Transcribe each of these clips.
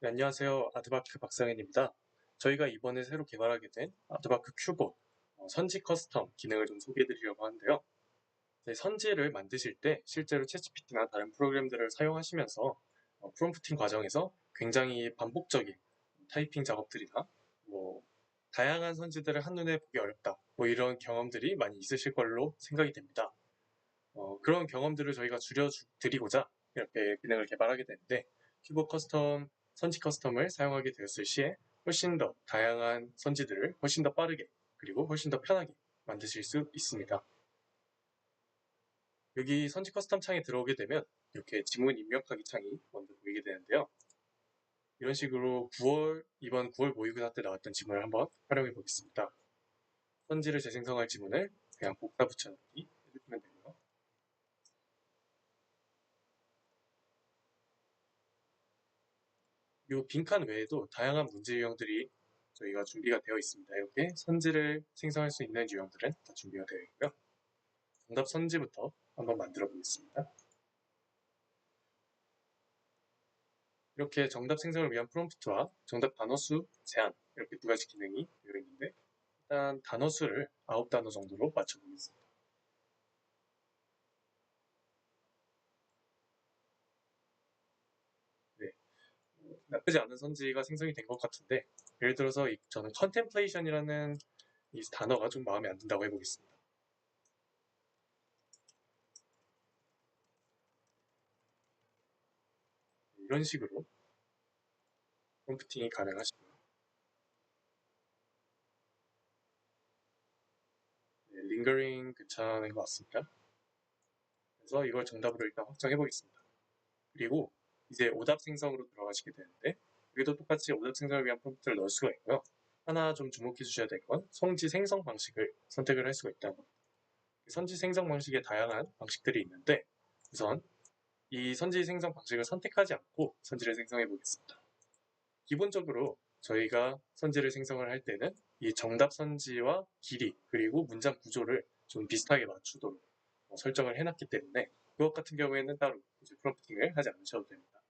네, 안녕하세요. 아드바크 박상현입니다. 저희가 이번에 새로 개발하게 된 아드바크 큐봇 선지 커스텀 기능을 좀 소개해 드리려고 하는데요. 선지를 만드실 때 실제로 챗GPT나 다른 프로그램들을 사용하시면서 프롬프팅 과정에서 굉장히 반복적인 타이핑 작업들이나 뭐 다양한 선지들을 한눈에 보기 어렵다 뭐 이런 경험들이 많이 있으실 걸로 생각이 됩니다. 그런 경험들을 저희가 줄여드리고자 이렇게 기능을 개발하게 되는데 큐브 커스텀, 선지 커스텀을 사용하게 되었을 시에 훨씬 더 다양한 선지들을 훨씬 더 빠르게 그리고 훨씬 더 편하게 만드실 수 있습니다. 여기 선지 커스텀 창에 들어오게 되면 이렇게 지문 입력하기 창이 먼저 보이게 되는데요. 이런 식으로 이번 9월 모의고사 때 나왔던 지문을 한번 활용해 보겠습니다. 선지를 재생성할 지문을 그냥 복사 붙여넣기 해주시면 되고요. 이 빈칸 외에도 다양한 문제 유형들이 저희가 준비가 되어 있습니다. 이렇게 선지를 생성할 수 있는 유형들은 다 준비가 되어 있고요. 정답 선지부터 한번 만들어 보겠습니다. 이렇게 정답 생성을 위한 프롬프트와 정답 단어 수 제한 이렇게 두 가지 기능이 되어 있는데 일단 단어 수를 9단어 정도로 맞춰보겠습니다. 네, 나쁘지 않은 선지가 생성이 된 것 같은데 예를 들어서 저는 컨템플레이션이라는 이 단어가 좀 마음에 안 든다고 해보겠습니다. 이런 식으로 프롬프팅이 가능하시고요. 네, 링거링 괜찮은 것 같습니다. 그래서 이걸 정답으로 일단 확정해 보겠습니다. 그리고 이제 오답 생성으로 들어가시게 되는데 여기도 똑같이 오답 생성을 위한 프롬프트를 넣을 수가 있고요. 하나 좀 주목해 주셔야 될 건 선지 생성 방식을 선택을 할 수가 있다는 겁니다. 선지 생성 방식에 다양한 방식들이 있는데 우선 이 선지 생성 방식을 선택하지 않고 선지를 생성해 보겠습니다. 기본적으로 저희가 선지를 생성을 할 때는 이 정답 선지와 길이 그리고 문장 구조를 좀 비슷하게 맞추도록 설정을 해놨기 때문에 그것 같은 경우에는 따로 이제 프롬프팅을 하지 않으셔도 됩니다.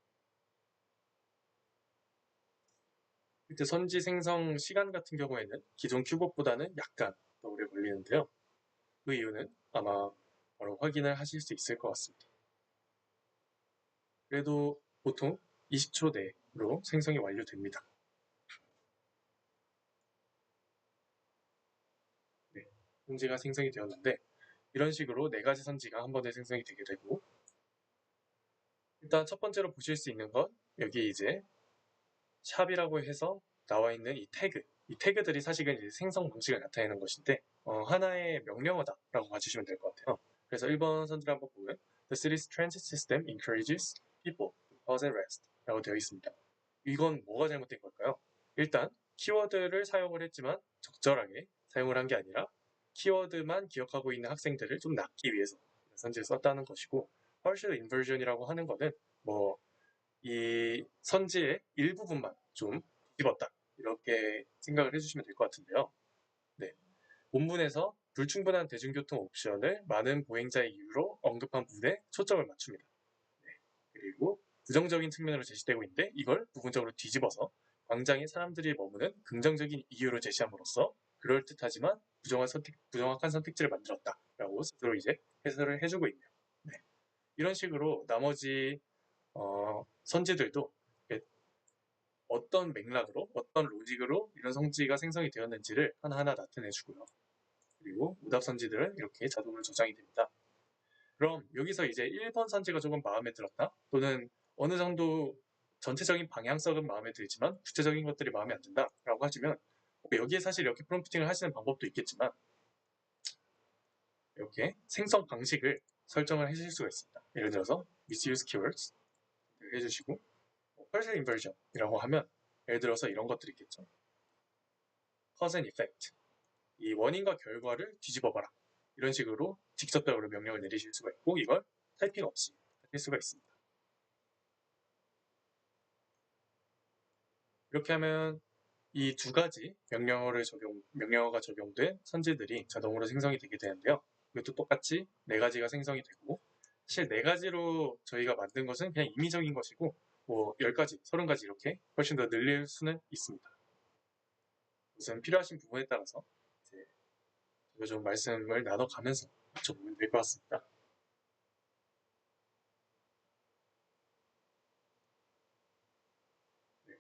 이때 선지 생성 시간 같은 경우에는 기존 큐봇보다는 약간 더 오래 걸리는데요. 그 이유는 아마 바로 확인을 하실 수 있을 것 같습니다. 그래도 보통 20초 내로 생성이 완료됩니다. 네, 선지가 생성이 되었는데 이런 식으로 네 가지 선지가 한 번에 생성이 되게 되고 일단 첫 번째로 보실 수 있는 건 여기 이제 샵이라고 해서 나와 있는 이 태그 이 태그들이 사실은 이제 생성 방식을 나타내는 것인데 하나의 명령어다라고 봐주시면 될 것 같아요. 그래서 1번 선지를 한번 보면 The city's transit system encourages people to pause and rest 라고 되어 있습니다. 이건 뭐가 잘못된 걸까요? 일단 키워드를 사용을 했지만 적절하게 사용을 한 게 아니라 키워드만 기억하고 있는 학생들을 좀 낚기 위해서 선지를 썼다는 것이고 partial inversion이라고 하는 거는 뭐 이 선지의 일부분만 좀 뒤집었다 이렇게 생각을 해주시면 될 것 같은데요. 네, 본문에서 불충분한 대중교통 옵션을 많은 보행자의 이유로 언급한 부분에 초점을 맞춥니다. 네, 그리고 부정적인 측면으로 제시되고 있는데 이걸 부분적으로 뒤집어서 광장에 사람들이 머무는 긍정적인 이유로 제시함으로써 그럴듯하지만 부정확한 선택지를 만들었다라고 스스로 이제 해설을 해주고 있네요. 네, 이런 식으로 나머지 선지들도 어떤 맥락으로 어떤 로직으로 이런 성지가 생성이 되었는지를 하나하나 나타내주고요. 그리고 오답 선지들은 이렇게 자동으로 저장이 됩니다. 그럼 여기서 이제 1번 선지가 조금 마음에 들었다 또는 어느 정도 전체적인 방향성은 마음에 들지만 구체적인 것들이 마음에 안 든다 라고 하시면 여기에 사실 이렇게 프롬프팅을 하시는 방법도 있겠지만 이렇게 생성 방식을 설정을 해주실 수가 있습니다. 예를 들어서 misuse keywords 해주시고 partial inversion이라고 하면 예를 들어서 이런 것들이 있겠죠. cause and effect 이 원인과 결과를 뒤집어봐라 이런 식으로 직접적으로 명령을 내리실 수가 있고 이걸 타이핑 없이 하실 수가 있습니다. 이렇게 하면 이 두 가지 명령어가 적용된 선지들이 자동으로 생성이 되게 되는데요. 이것도 똑같이 네 가지가 생성이 되고 사실 네 가지로 저희가 만든 것은 그냥 임의적인 것이고 뭐 10가지, 30가지 이렇게 훨씬 더 늘릴 수는 있습니다. 우선 필요하신 부분에 따라서 이제 제가 좀 말씀을 나눠가면서 맞춰보면 될 것 같습니다. 네,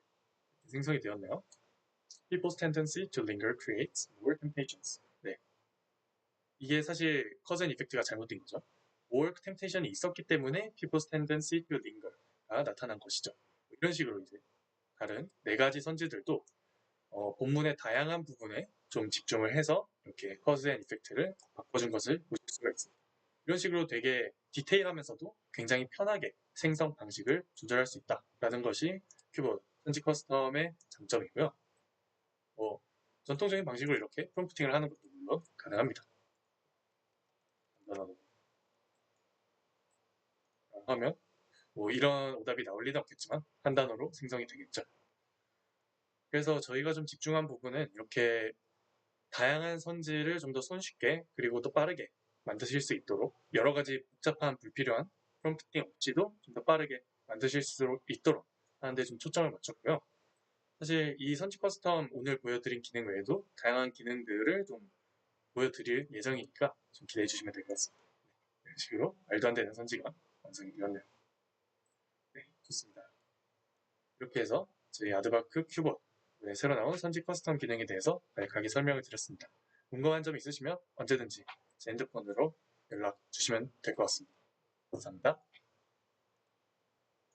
생성이 되었네요. People's tendency to linger creates more temptations. 네, 이게 사실 커즌 이펙트가 잘못된 거죠. more temptation이 있었기 때문에 people's tendency to linger가 나타난 것이죠. 이런 식으로 이제 다른 4가지 선지들도 본문의 다양한 부분에 좀 집중을 해서 이렇게 커즈 앤 이펙트를 바꿔준 것을 보실 수가 있습니다. 이런 식으로 되게 디테일하면서도 굉장히 편하게 생성 방식을 조절할 수 있다라는 것이 큐브 선지 커스텀의 장점이고요. 전통적인 방식으로 이렇게 프롬프팅을 하는 것도 물론 가능합니다. 간단하고 하면 이런 오답이 나올 리는 없겠지만 한 단어로 생성이 되겠죠. 그래서 저희가 좀 집중한 부분은 이렇게 다양한 선지를 좀 더 손쉽게 그리고 또 빠르게 만드실 수 있도록 여러 가지 복잡한 불필요한 프롬프팅 없이도 좀 더 빠르게 만드실 수 있도록 하는데 좀 초점을 맞췄고요. 사실 이 선지 커스텀 오늘 보여드린 기능 외에도 다양한 기능들을 좀 보여드릴 예정이니까 좀 기대해 주시면 될 것 같습니다. 이런 식으로 말도 안 되는 선지가 완성이 되었네요. 네, 좋습니다. 이렇게 해서 저희 아드바크 큐버 새로 나온 선지 커스텀 기능에 대해서 간략하게 설명을 드렸습니다. 궁금한 점 있으시면 언제든지 제 핸드폰으로 연락 주시면 될 것 같습니다. 감사합니다.